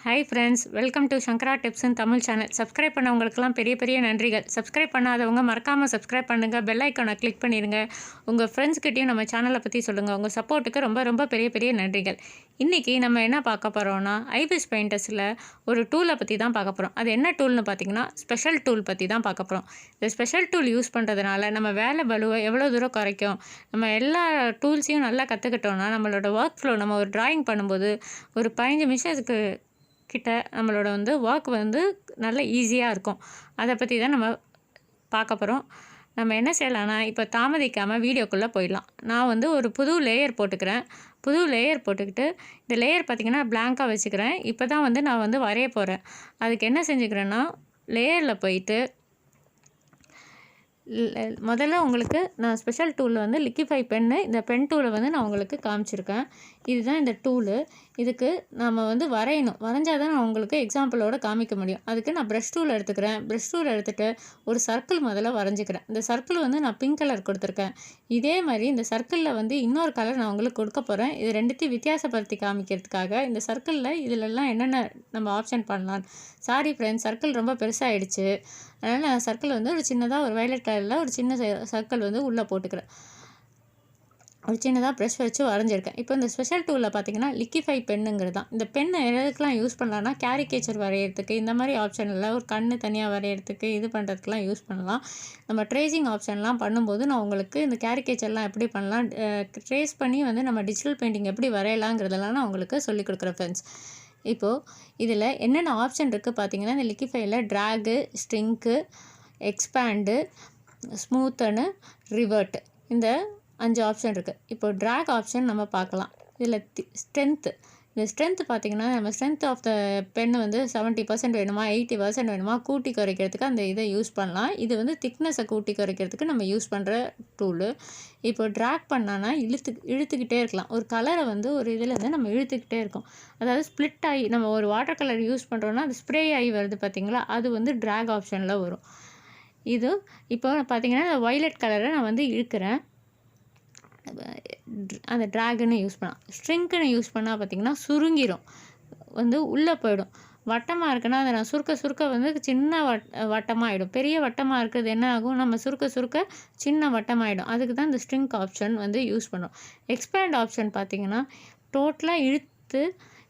Hi friends, welcome to Sankara tips in Tamil channel. Subscribe பண்ணவங்களுக்கெல்லாம் பெரிய பெரிய நன்றிகள். சப்ஸ்கிரைப் பண்ணாதவங்க மறக்காமல் சப்ஸ்கிரைப் பண்ணுங்கள். பெல் ஐக்கானை கிளிக் பண்ணிடுங்க. உங்கள் ஃப்ரெண்ட்ஸ்கிட்டையும் நம்ம சேனலை பற்றி சொல்லுங்கள். உங்கள் சப்போர்ட்டுக்கு ரொம்ப ரொம்ப பெரிய பெரிய நன்றிகள். இன்றைக்கி நம்ம என்ன பார்க்க போகிறோன்னா, IbisPaintXல் ஒரு டூலை பற்றி தான் பார்க்க போகிறோம். அது என்ன டூல்னு பார்த்திங்கன்னா, ஸ்பெஷல் டூல் பற்றி தான் பார்க்க போகிறோம். இந்த ஸ்பெஷல் டூல் யூஸ் பண்ணுறதுனால நம்ம வேலை பலுவை எவ்வளோ தூரம் குறைக்கும். நம்ம எல்லா டூல்ஸையும் நல்லா கற்றுக்கிட்டோன்னா நம்மளோட ஒர்க் ஃப்ளோ, நம்ம ஒரு ட்ராயிங் பண்ணும்போது ஒரு 15 நிமிஷத்துக்கு கிட்ட நம்மளோட ஒர்க் நல்ல ஈஸியாக இருக்கும். அதை பற்றி தான் நம்ம பார்க்க போகிறோம். நம்ம என்ன செய்யலாம்னா, இப்போ தாமதிக்காமல் வீடியோக்குள்ளே போயிடலாம். நான் ஒரு புது லேயர் போட்டுக்கிறேன். புது லேயர் போட்டுக்கிட்டு இந்த லேயர் பார்த்திங்கன்னா பிளாங்காக வச்சுக்கிறேன். இப்போ தான் நான் வரைய போகிறேன். அதுக்கு என்ன செஞ்சுக்கிறேன்னா, லேயரில் போயிட்டு முதல்ல உங்களுக்கு நான் ஸ்பெஷல் டூலில் லிக்விஃபை பென்னு, இந்த பென் டூலை நான் உங்களுக்கு காமிச்சிருக்கேன். இதுதான் இந்த டூலு. இதுக்கு நம்ம வரையணும். வரைஞ்சால் தான் நான் உங்களுக்கு எக்ஸாம்பிளோடு காமிக்க முடியும். அதுக்கு நான் ப்ரஷ் டூல் எடுத்துக்கிறேன். ப்ரஷ் டூல் எடுத்துகிட்டு ஒரு சர்க்கிள் முதல்ல வரைஞ்சிக்கிறேன். இந்த சர்க்கிள் நான் பிங்க் கலர் கொடுத்துருக்கேன். இதே மாதிரி இந்த சர்க்கிளில் இன்னொரு கலர் நான் உங்களுக்கு கொடுக்க போகிறேன். இது ரெண்டுத்தையும் வித்தியாசப்படுத்தி காமிக்கிறதுக்காக இந்த சர்க்கிளில் இதிலெல்லாம் என்னென்ன நம்ம ஆப்ஷன் பண்ணலாம். சாரி ஃப்ரெண்ட்ஸ், சர்க்கிள் ரொம்ப பெருசாகிடுச்சு. அதனால் நான் சர்க்கிள் ஒரு சின்னதாக ஒரு வயலட் கலரில் ஒரு சின்ன சர்க்கிள் உள்ளே போட்டுக்கிறேன். ஒரு சின்னதாக ப்ரெஷ் வச்சு வரைஞ்சிருக்கேன். இப்போ இந்த ஸ்பெஷல் டூலில் பார்த்தீங்கன்னா லிக்விஃபை பென்னுங்கிறது தான். இந்த பெண்ணை எதுக்கெலாம் யூஸ் பண்ணலான்னா, கேரிகேச்சர் வரைகிறதுக்கு, இந்த மாதிரி ஆப்ஷனில் ஒரு கண்ணு தனியாக வரைகிறதுக்கு, இது பண்ணுறதுக்கெலாம் யூஸ் பண்ணலாம். நம்ம ட்ரேசிங் ஆப்ஷன்லாம் பண்ணும்போது நான் உங்களுக்கு இந்த கேரிகேச்சர்லாம் எப்படி பண்ணலாம், ட்ரேஸ் பண்ணி நம்ம டிஜிட்டல் பெயிண்டிங் எப்படி வரையலாங்கிறதெல்லாம் நான் உங்களுக்கு சொல்லிக் கொடுக்குறேன் ஃப்ரெண்ட்ஸ். இப்போது இதில் என்னென்ன ஆப்ஷன் இருக்குது பார்த்தீங்கன்னா, இந்த லிக்விஃபையில் ட்ராகு, ஸ்ட்ரிங்க்கு, எக்ஸ்பேண்டு, ஸ்மூத்தனு, ரிவர்ட், இந்த 5 ஆப்ஷன் இருக்குது. இப்போ ட்ராக் ஆப்ஷன் நம்ம பார்க்கலாம். இதில் ஸ்ட்ரென்த்து, இந்த ஸ்ட்ரென்த்து பார்த்திங்கன்னா, நம்ம ஸ்ட்ரென்த் ஆஃப் த பென் 70% வேணுமா 80% வேணுமா கூட்டி குறைக்கிறதுக்கு அந்த இதை யூஸ் பண்ணலாம். இது திக்னஸை கூட்டி குறைக்கிறதுக்கு நம்ம யூஸ் பண்ணுற டூலு. இப்போ ட்ராக் பண்ணான்னா இழுத்துக்கிட்டே இருக்கலாம். ஒரு கலரை ஒரு இதில் நம்ம இழுத்துக்கிட்டே இருக்கோம். அதாவது ஸ்ப்ளிட் ஆகி நம்ம ஒரு வாட்டர் கலர் யூஸ் பண்ணுறோன்னா அது ஸ்ப்ரே ஆகி வருது பார்த்திங்களா, அது ட்ராக் ஆப்ஷனில் வரும். இது இப்போ பார்த்திங்கன்னா வயலட் கலரை நான் இழுக்கிறேன். அந்த ட்ராகுன்னு யூஸ் பண்ணலாம். ஸ்ட்ரிங்க்குன்னு யூஸ் பண்ணால் பார்த்திங்கன்னா சுருங்கிரும், உள்ளே போயிடும். வட்டமாக இருக்குன்னா அதை நான் சுருக்க சின்ன வட்டமாக ஆகிடும். பெரிய வட்டமாக இருக்கிறது என்ன ஆகும், நம்ம சுருக்க சின்ன வட்டமாகிடும். அதுக்கு தான் இந்த ஸ்ட்ரிங்க் ஆப்ஷன் யூஸ் பண்ணுறோம். எக்ஸ்பேண்ட் ஆப்ஷன் பார்த்திங்கன்னா டோட்டலாக இழுத்து,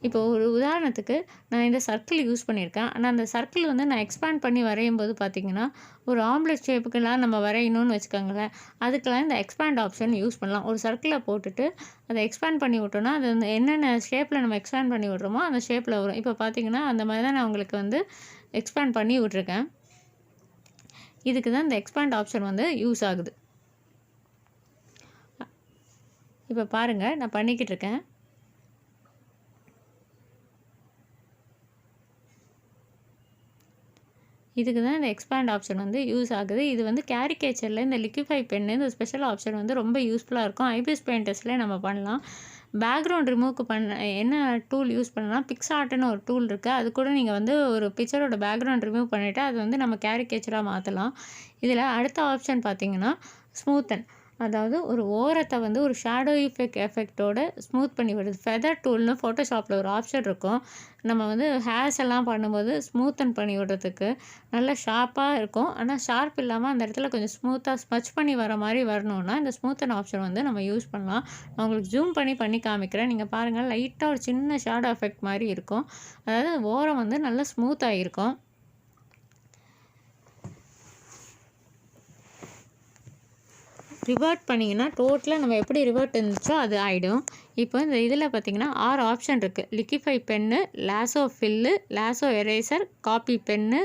இப்போ ஒரு உதாரணத்துக்கு நான் இந்த சர்க்கிள் யூஸ் பண்ணியிருக்கேன். ஆனால் அந்த சர்க்கிள் நான் எக்ஸ்பேண்ட் பண்ணி வரையும் போது பார்த்திங்கன்னா ஒரு ஆம்லெட் ஷேப்புக்கெல்லாம் நம்ம வரையணும்னு வச்சுக்கோங்களேன். அதுக்கெல்லாம் இந்த எக்ஸ்பேண்ட் ஆப்ஷன் யூஸ் பண்ணலாம். ஒரு சர்க்கிளை போட்டுட்டு அதை எக்ஸ்பேண்ட் பண்ணி விட்டோன்னா அது என்னென்ன ஷேப்பில் நம்ம எக்ஸ்பேண்ட் பண்ணி விட்றோமோ அந்த ஷேப்பில் வரும். இப்போ பார்த்திங்கன்னா அந்த மாதிரி தான் நான் உங்களுக்கு எக்ஸ்பேண்ட் பண்ணி விட்ருக்கேன். இதுக்கு தான் இந்த எக்ஸ்பேண்ட் ஆப்ஷன் யூஸ் ஆகுது. இப்போ பாருங்கள், நான் பண்ணிக்கிட்டு இருக்கேன். இதுக்கு தான் இந்த எக்ஸ்பேண்ட் ஆப்ஷன் யூஸ் ஆகுது. இது கேரிகேச்சரில் இந்த லிக்விஃபை பென்னு, இந்த ஸ்பெஷல் ஆப்ஷன் ரொம்ப யூஸ்ஃபுல்லாக இருக்கும். IbisPaintXலே நம்ம பண்ணலாம். பேக்ரவுண்ட் ரிமூவ்க்கு என்ன டூல் யூஸ் பண்ணலாம், பிக்ஸார்ட்னு ஒரு டூல் இருக்குது. அது கூட நீங்கள் ஒரு பிக்சரோட பேக்ரவுண்ட் ரிமூவ் பண்ணிவிட்டு அது நம்ம கேரிகேச்சராக மாற்றலாம். இதில் அடுத்த ஆப்ஷன் பார்த்திங்கன்னா ஸ்மூத்தன், அதாவது ஒரு ஓரத்தை ஒரு ஷேடோ எஃபெக்டோட ஸ்மூத் பண்ணி விடுது. ஃபெதர் டூல்னு ஃபோட்டோஷாப்பில் ஒரு ஆப்ஷன் இருக்கும். நம்ம ஹேர்ஸ் எல்லாம் பண்ணும்போது ஸ்மூத்தன் பண்ணி விடுறதுக்கு நல்லா ஷார்ப்பாக இருக்கும். ஆனால் ஷார்ப் இல்லாமல் அந்த இடத்துல கொஞ்சம் ஸ்மூத்தாக ஸ்மச் பண்ணி வர மாதிரி வரணுன்னா இந்த ஸ்மூத்தன் ஆப்ஷன் நம்ம யூஸ் பண்ணலாம். நான் உங்களுக்கு ஜூம் பண்ணி காமிக்கிறேன். நீங்கள் பாருங்கள், லைட்டாக ஒரு சின்ன ஷேடோ எஃபெக்ட் மாதிரி இருக்கும். அதாவது ஓரம் நல்லா ஸ்மூத்தாக இருக்கும். ரிவர்ட் பண்ணிங்கன்னா டோட்டலாக நம்ம எப்படி ரிவர்ட் இருந்துச்சோ அது ஆகிடும். இப்போ இந்த இதில் பார்த்திங்கன்னா 6 ஆப்ஷன் இருக்குது. Liquify pen, lasso fill, lasso eraser, copy pen,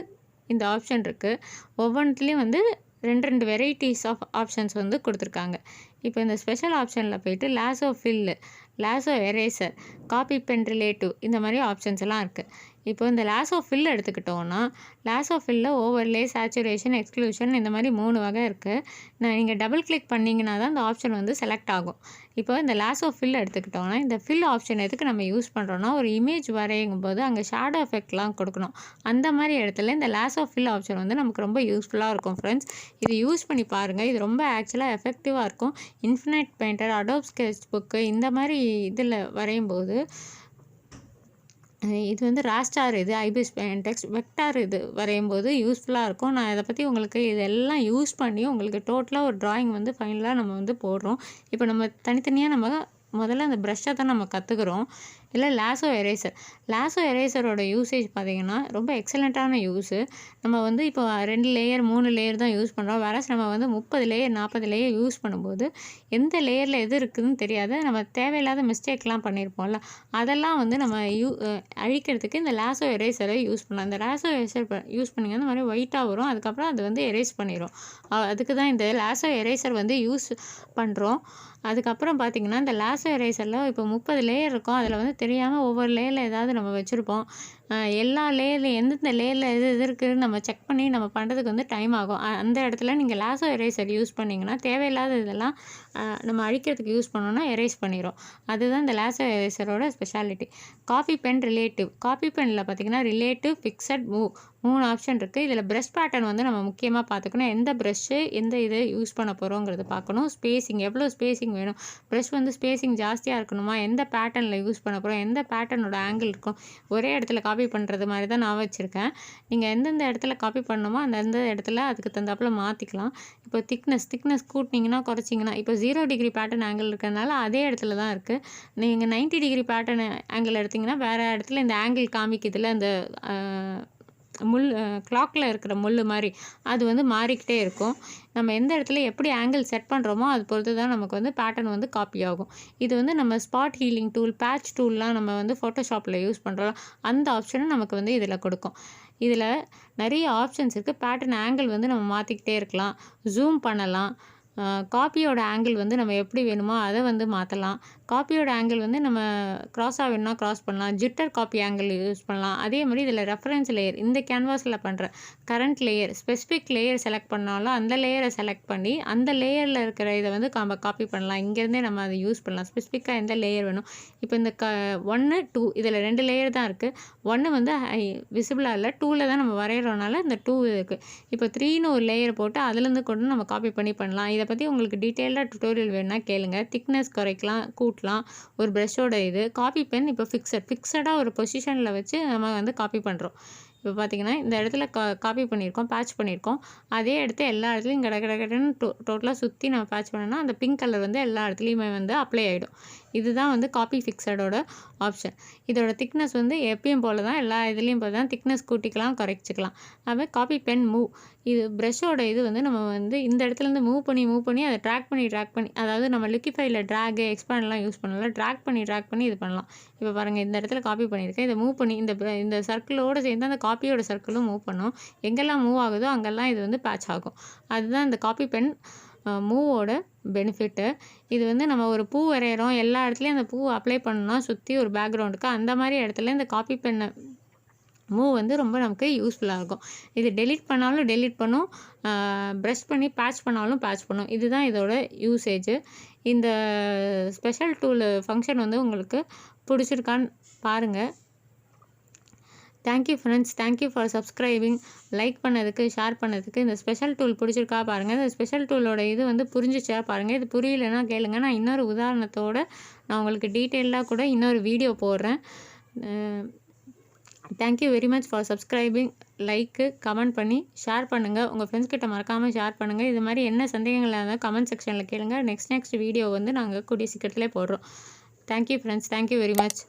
இந்த ஆப்ஷன் இருக்குது. ஒவ்வொன்றுலேயும் 2 வெரைட்டிஸ் ஆஃப் ஆப்ஷன்ஸ் கொடுத்துருக்காங்க. இப்போ இந்த ஸ்பெஷல் ஆப்ஷனில் போயிட்டு lasso fill, lasso eraser, copy pen relative, இந்த மாதிரி ஆப்ஷன்ஸ் எல்லாம் இருக்குது. இப்போ இந்த லாசோ ஃபில் எடுத்துக்கிட்டோன்னா, லாசோ ஃபில்லில் ஓவர்லே, சேச்சுரேஷன், எக்ஸ்க்ளூஷன், இந்த மாதிரி 3 வகை இருக்குது. நீங்கள் டபுள் கிளிக் பண்ணிங்கன்னா தான் இந்த ஆப்ஷன் செலக்ட் ஆகும். இப்போ இந்த லாசோ ஃபில் எடுத்துக்கிட்டோன்னா, இந்த ஃபில் ஆப்ஷன் எதுக்கு நம்ம யூஸ் பண்ணுறோன்னா, ஒரு இமேஜ் வரையும் போது அங்கே ஷேடோ எஃபெக்ட்லாம் கொடுக்கணும். அந்த மாதிரி இடத்துல இந்த லாசோ ஃபில் ஆப்ஷன் நமக்கு ரொம்ப யூஸ்ஃபுல்லாக இருக்கும் ஃப்ரெண்ட்ஸ். இது யூஸ் பண்ணி பாருங்கள். இது ரொம்ப ஆக்சுவலாக எஃபெக்டிவாக இருக்கும். Infinite painter, Adobe sketch book, இந்த மாதிரி இதில் வரையும் போது இது வந்து ராஸ்டார் இது IbisPaintX வெக்டார் இது வரையும்போது யூஸ்ஃபுல்லாக இருக்கும். நான் இதை பற்றி உங்களுக்கு இதெல்லாம் யூஸ் பண்ணி உங்களுக்கு டோட்டலாக ஒரு ட்ராயிங் வந்து ஃபைனலாக நம்ம வந்து போடுறோம். இப்போ நம்ம தனித்தனியாக நம்ம முதல்ல அந்த ப்ரஷ்ஷை தான் நம்ம கற்றுக்குறோம். இல்லை லாசோ எரேசர். லாசோ எரேசரோட யூசேஜ் பார்த்திங்கன்னா ரொம்ப எக்ஸலண்ட்டான யூஸு. நம்ம வந்து இப்போ 2 லேயர் 3 லேயர் தான் யூஸ் பண்ணுறோம். வேறஸ் நம்ம வந்து 30 லேயர் 40 லேயர் யூஸ் பண்ணும்போது எந்த லேயரில் எது இருக்குதுன்னு தெரியாது. நம்ம தேவையில்லாத மிஸ்டேக்லாம் பண்ணியிருப்போம்ல, அதெல்லாம் வந்து நம்ம அழிக்கிறதுக்கு இந்த லாசோ எரேசரை யூஸ் பண்ணலாம். இந்த லாசோ எரேசர் யூஸ் பண்ணிங்கன்னா இந்த மாதிரி ஒயிட்டாக வரும். அதுக்கப்புறம் அது வந்து எரேஸ் பண்ணிடும். அதுக்கு தான் இந்த லாசோ எரேசர் வந்து யூஸ் பண்ணுறோம். அதுக்கப்புறம் பார்த்திங்கன்னா இந்த லாசோ எரேசரில் இப்போ 30 லேயர் இருக்கும். அதில் வந்து தெரியாமல் ஒவ்வொரு லேயரில் ஏதாவது நம்ம வச்சுருப்போம். எல்லா லேயர்லையும் எந்தெந்த லேயரில் எது எது இருக்குதுன்னு நம்ம செக் பண்ணி நம்ம பண்ணுறதுக்கு வந்து டைம் ஆகும். அந்த இடத்துல நீங்கள் லாசோ எரேசர் யூஸ் பண்ணிங்கன்னா தேவையில்லாத இதெல்லாம் நம்ம அழிக்கிறதுக்கு யூஸ் பண்ணோன்னா எரேஸ் பண்ணிடும். அதுதான் இந்த லாசோ எரேசரோட speciality. Copy pen relative. Copy பெனில் பார்த்திங்கன்னா ரிலேட்டிவ், ஃபிக்ஸட், மூவ் 3 ஆப்ஷன் இருக்குது. இதில் ப்ரஷ் பேட்டர்ன் வந்து நம்ம முக்கியமாக பார்த்துக்கணும். எந்த ப்ரஷ்ஷு எந்த இதை யூஸ் பண்ண போகிறோங்கிறது பார்க்கணும். ஸ்பேஸிங் எவ்வளோ ஸ்பேஸிங் வேணும், ப்ரஷ் வந்து ஸ்பேஸிங் ஜாஸ்தியாக இருக்கணுமா, எந்த பேட்டர்னில் யூஸ் பண்ண போகிறோம், எந்த பேட்டர்னோட ஆங்கிள் இருக்கும், ஒரே இடத்துல காப்பி பண்ணுறது மாதிரி தான் நான் வச்சுருக்கேன். நீங்கள் எந்தெந்த இடத்துல காப்பி பண்ணணுமோ அந்தந்த இடத்துல அதுக்கு தகுந்தாப்புல மாற்றிக்கலாம். இப்போ திக்னஸ் கூட்டினீங்கன்னா குறைச்சிங்கன்னா இப்போ 0 டிகிரி பேட்டர்ன் ஆங்கிள் இருக்கிறதுனால அதே இடத்துல தான் இருக்குது. நீங்கள் 90 டிகிரி பேட்டர்ன் ஆங்கிள் எடுத்திங்கன்னா வேறு இடத்துல இந்த ஆங்கிள் காமிக்கிறதுல இந்த கிளாக்கில் இருக்கிற முள் மாதிரி அது வந்து மாறிக்கிட்டே இருக்கும். நம்ம எந்த இடத்துல எப்படி ஆங்கிள் செட் பண்ணுறோமோ அது பொறுத்து தான் நமக்கு வந்து பேட்டர்ன் வந்து காப்பி ஆகும். இது வந்து நம்ம ஸ்பாட் ஹீலிங் டூல், பேட்ச் டூல்லாம் நம்ம வந்து ஃபோட்டோஷாப்பில் யூஸ் பண்ணுறோம். அந்த ஆப்ஷனும் நமக்கு வந்து இதில் கொடுக்கும். இதில் நிறைய ஆப்ஷன்ஸ் இருக்குது. பேட்டர்ன் ஆங்கிள் வந்து நம்ம மாற்றிக்கிட்டே இருக்கலாம், ஜூம் பண்ணலாம். காப்பியோட ஆங்கிள் வந்து நம்ம எப்படி வேணுமோ அதை வந்து மாற்றலாம். காப்பியோட ஆங்கிள் வந்து நம்ம க்ராஸாக வேணும்னா க்ராஸ் பண்ணலாம். ஜிட்டர் காப்பி ஆங்கிள் யூஸ் பண்ணலாம். அதே மாதிரி இதில் ரெஃபரன்ஸ் லேயர், இந்த கேன்வாஸில் பண்ணுற current layer, specific layer select பண்ணாலும் அந்த லேயரை செலக்ட் பண்ணி அந்த லேயரில் இருக்கிற இதை வந்து நம்ம காப்பி பண்ணலாம். இங்கேருந்தே நம்ம அதை யூஸ் பண்ணலாம். ஸ்பெசிஃபிக்காக எந்த லேயர் வேணும். இப்போ இந்த 1, 2 இதில் 2 லேயர் தான் இருக்குது. 1 வந்து விசிபிளாக இல்லை, 2ல் தான் நம்ம வரைகிறோனால இந்த 2 இருக்குது. இப்போ 3ன்னு ஒரு லேயர் போட்டு அதுலேருந்து கொண்டு நம்ம காப்பி பண்ணலாம். இதை பற்றி உங்களுக்கு டீட்டெயில்டாக டுட்டோரியல் வேணுன்னா கேளுங்க. திக்னஸ் குறைக்கலாம், கூட்டலாம். ஒரு ப்ரஷ்ஷோட இது காப்பி பென் இப்போ ஃபிக்ஸடாக ஒரு பொசிஷனில் வச்சு நம்ம வந்து காப்பி பண்ணுறோம். இப்போ பார்த்திங்கன்னா இந்த இடத்துல காப்பி பண்ணியிருக்கோம், பேட்ச் பண்ணியிருக்கோம். அதே இடத்த எல்லா இடத்துலையும் கடன்னு டோட்டலாக சுற்றி நம்ம பேட்ச் பண்ணோன்னா அந்த பிங்க் கலர் வந்து எல்லா இடத்துலையுமே வந்து அப்ளை ஆகிடும். இதுதான் வந்து காப்பி ஃபிக்ஸடோட ஆப்ஷன். இதோட திக்னஸ் வந்து எப்பயும் போல தான், எல்லா இதுலேயும் போல தான். திக்னஸ் கூட்டிக்கலாம், குறைச்சிக்கலாம். அதுமாதிரி காப்பி பென் மூவ். இது ப்ரஷ்ஷோட இது வந்து நம்ம வந்து இந்த இடத்துலேருந்து மூவ் பண்ணி அதை ட்ராக் பண்ணி அதாவது நம்ம லிக்விஃபைல ட்ராக் எக்ஸ்பேண்ட்லாம் யூஸ் பண்ணலாம். ட்ராக் பண்ணி இது பண்ணலாம். இப்போ பாருங்கள், இந்த இடத்துல காப்பி பண்ணியிருக்கேன். இதை மூவ் பண்ணி இந்த சர்க்கிளோடு சேர்ந்து அந்த காப்பியோட சர்க்கிளும் மூவ் பண்ணும். எங்கெல்லாம் மூவ் ஆகுதோ அங்கெல்லாம் இது வந்து பேட்ச் ஆகும். அதுதான் இந்த காப்பி பென் மூவோட பெனிஃபிட்டு. இது வந்து நம்ம ஒரு பூ வரைகிறோம், எல்லா இடத்துலையும் அந்த பூ அப்ளை பண்ணணும்னா சுற்றி ஒரு பேக்ரவுண்டுக்கு அந்த மாதிரி இடத்துல இந்த காப்பி பென்னை மூவ் வந்து ரொம்ப நமக்கு யூஸ்ஃபுல்லாக இருக்கும். இது டெலீட் பண்ணாலும் டெலீட் பண்ணும், ப்ரஷ் பண்ணி பேட்ச் பண்ணாலும் பேட்ச் பண்ணும். இதுதான் இதோட யூசேஜு. இந்த ஸ்பெஷல் டூல் ஃபங்க்ஷன் வந்து உங்களுக்கு பிடிச்சிருக்கான்னு பாருங்கள். Thank you friends, thank you for subscribing. Like பண்ணதுக்கு, ஷேர் பண்ணதுக்கு. இந்த ஸ்பெஷல் டூல் பிடிச்சிருக்கா பாருங்கள். இந்த ஸ்பெஷல் டூலோட இது வந்து புரிஞ்சிச்சா பாருங்கள். இது புரியலைன்னா கேளுங்க, நான் இன்னொரு உதாரணத்தோடு நான் உங்களுக்கு டீட்டெயிலாக கூட இன்னொரு வீடியோ போடுறேன். Thank you very much for subscribing. Like, comment பண்ணி ஷேர் பண்ணுங்கள். உங்கள் ஃப்ரெண்ட்ஸ் கிட்ட மறக்காமல் ஷேர் பண்ணுங்கள். இது மாதிரி என்ன சந்தேகங்களாக இருந்தால் கமெண்ட் செக்ஷனில் கேளுங்க. நெக்ஸ்ட் வீடியோ வந்து நாங்கள் கூடிய சீக்கிரத்திலே போடுறோம். Thank you friends, thank you very much.